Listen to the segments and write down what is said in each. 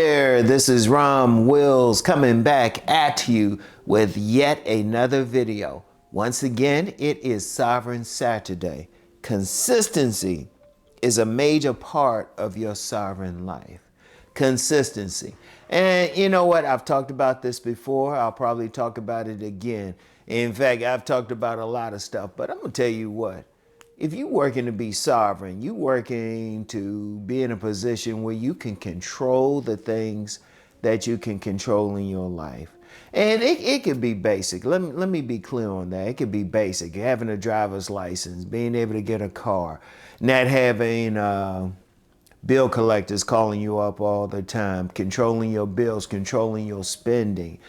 there, this is RomWills coming back at you with yet another video. Once again, it is Sovereign Saturday. Consistency is a major part of your sovereign life. Consistency. And you know what? I've talked about this before. I'll probably talk about it again. In fact, I've talked about a lot of stuff, but I'm going to tell you what. If you're working to be sovereign, you're working to be in a position where you can control the things that you can control in your life. And it could be basic. Let me be clear on that. It could be basic. Having a driver's license, being able to get a car, not having bill collectors calling you up all the time, controlling your bills, controlling your spending.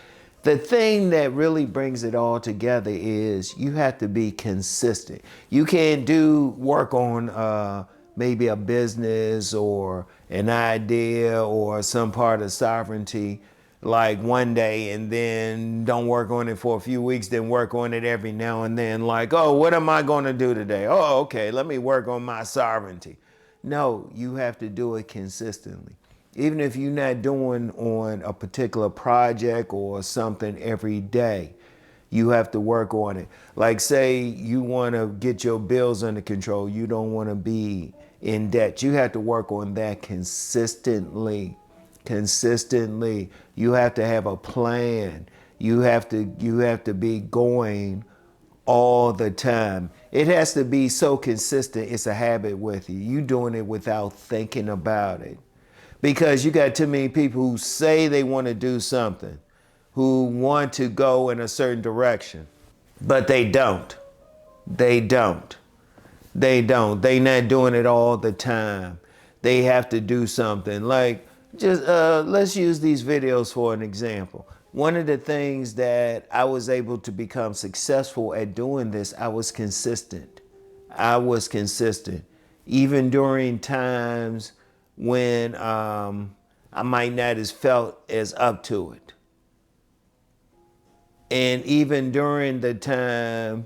The thing that really brings it all together is you have to be consistent. You can't do work on maybe a business or an idea or some part of sovereignty like one day and then don't work on it for a few weeks, then work on it every now and then like, oh, what am I going to do today? Oh, okay, let me work on my sovereignty. No, you have to do it consistently. Even if you're not doing on a particular project or something every day, you have to work on it. Like say you want to get your bills under control. You don't want to be in debt. You have to work on that consistently. Consistently. You have to have a plan. You have to be going all the time. It has to be so consistent. It's a habit with you. You doing it without thinking about it. Because you got too many people who say they want to do something, who want to go in a certain direction, but they don't. They don't. They don't. They not doing it all the time. They have to do something. Like, just let's use these videos for an example. One of the things that I was able to become successful at doing this, I was consistent. I was consistent. Even during times when I might not have felt as up to it. And even during the time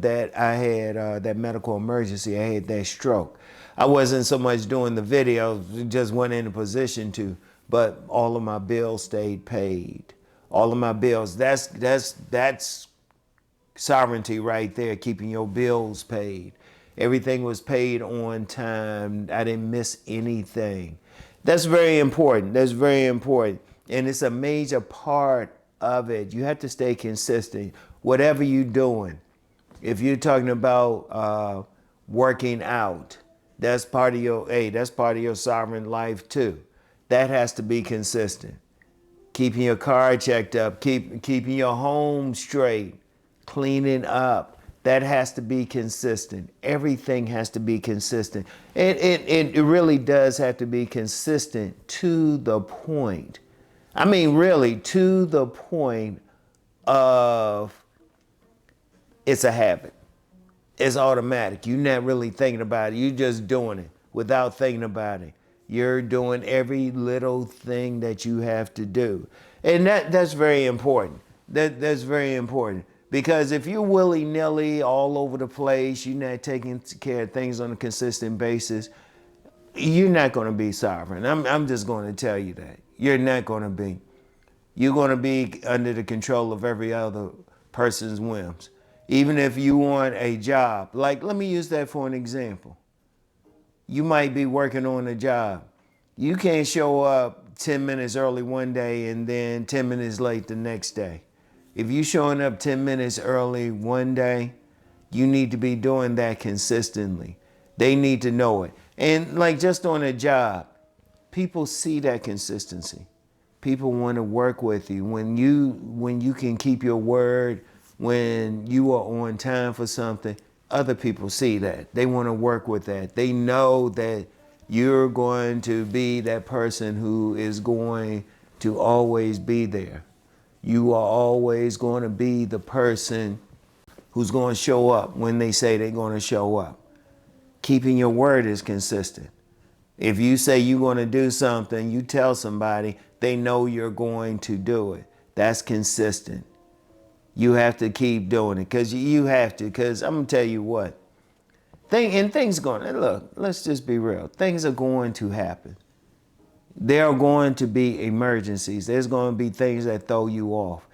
that I had that medical emergency, I had that stroke. I wasn't so much doing the videos, just wasn't in a position to, but all of my bills stayed paid. All of my bills, that's sovereignty right there, keeping your bills paid. Everything was paid on time. I didn't miss anything. That's very important. That's very important. And it's a major part of it. You have to stay consistent. Whatever you're doing. If you're talking about working out, that's part of your sovereign life too. That has to be consistent. Keeping your car checked up, keeping your home straight, cleaning up. That has to be consistent. Everything has to be consistent. It really does have to be consistent to the point. I mean, really, to the point of it's a habit. It's automatic. You're not really thinking about it. You're just doing it without thinking about it. You're doing every little thing that you have to do. And that's very important. That's very important. Because if you're willy-nilly all over the place, you're not taking care of things on a consistent basis, you're not going to be sovereign. I'm just going to tell you that. You're not going to be. You're going to be under the control of every other person's whims. Even if you want a job. Like, let me use that for an example. You might be working on a job. You can't show up 10 minutes early one day and then 10 minutes late the next day. If you're showing up 10 minutes early one day, you need to be doing that consistently. They need to know it. And like just on a job, people see that consistency. People want to work with you. When you can keep your word, when you are on time for something, other people see that. They want to work with that. They know that you're going to be that person who is going to always be there. You are always going to be the person who's going to show up when they say they're going to show up. Keeping your word is consistent. If you say you're going to do something, you tell somebody, they know you're going to do it. That's consistent. You have to keep doing it because you have to. Because I'm going to tell you what. Things going, look, let's just be real. Things are going to happen. There are going to be emergencies. There's going to be things that throw you off.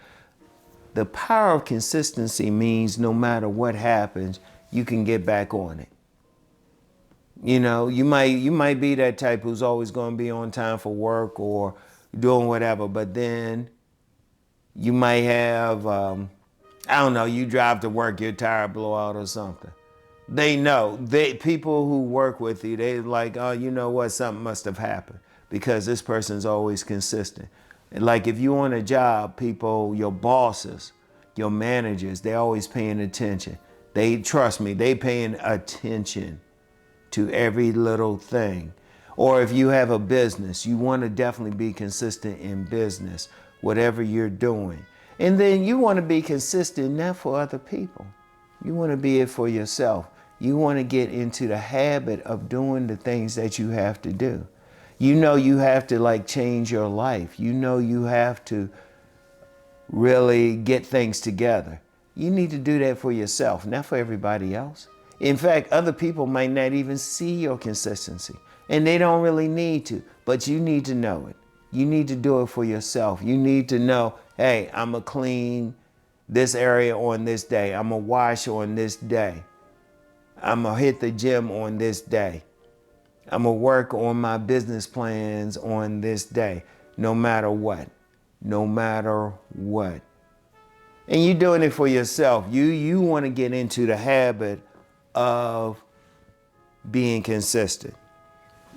The power of consistency means no matter what happens, you can get back on it. You know, you might be that type who's always going to be on time for work or doing whatever, but then you might have, I don't know, you drive to work, your tire blow out or something. They know, people who work with you, they like, oh, you know what, something must have happened because this person's always consistent. And like if you on a job, people, your bosses, your managers, they're always paying attention. They, trust me, they paying attention to every little thing. Or if you have a business, you want to definitely be consistent in business, whatever you're doing. And then you want to be consistent not for other people. You want to be it for yourself. You want to get into the habit of doing the things that you have to do. You know you have to like change your life. You know you have to really get things together. You need to do that for yourself, not for everybody else. In fact, other people might not even see your consistency, and they don't really need to, but you need to know it. You need to do it for yourself. You need to know, hey, I'm going to clean this area on this day. I'm going to wash on this day. I'm going to hit the gym on this day. I'm going to work on my business plans on this day, no matter what. No matter what. And you're doing it for yourself. You want to get into the habit of being consistent.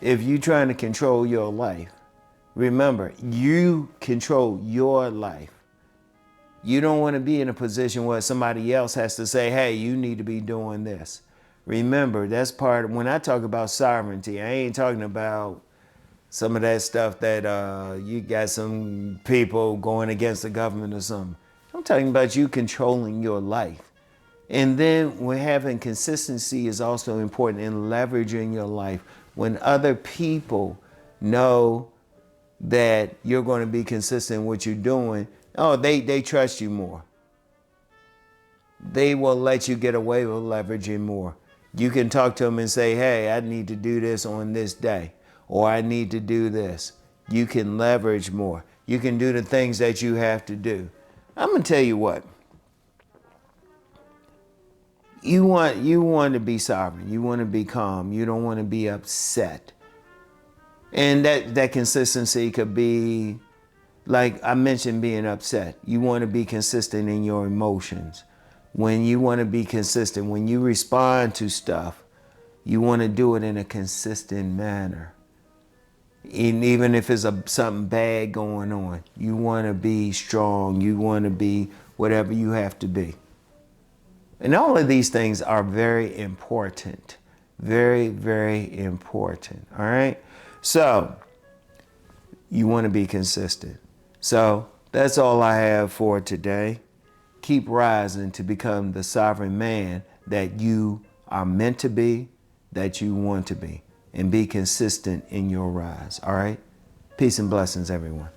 If you're trying to control your life, remember, you control your life. You don't want to be in a position where somebody else has to say, hey, you need to be doing this. Remember, that's part of, when I talk about sovereignty, I ain't talking about some of that stuff that you got some people going against the government or something. I'm talking about you controlling your life. And then when having consistency is also important in leveraging your life. When other people know that you're going to be consistent in what you're doing, oh, they trust you more. They will let you get away with leveraging more. You can talk to them and say, hey, I need to do this on this day, or I need to do this. You can leverage more. You can do the things that you have to do. I'm going to tell you what. You want to be sovereign. You want to be calm. You don't want to be upset. And that consistency could be, like I mentioned, being upset. You want to be consistent in your emotions. When you want to be consistent, when you respond to stuff, you want to do it in a consistent manner. And even if it's something bad going on, you want to be strong. You want to be whatever you have to be. And all of these things are very important. Very, very important. All right? So, you want to be consistent. So, that's all I have for today. Keep rising to become the sovereign man that you are meant to be, that you want to be. And be consistent in your rise. All right? Peace and blessings, everyone.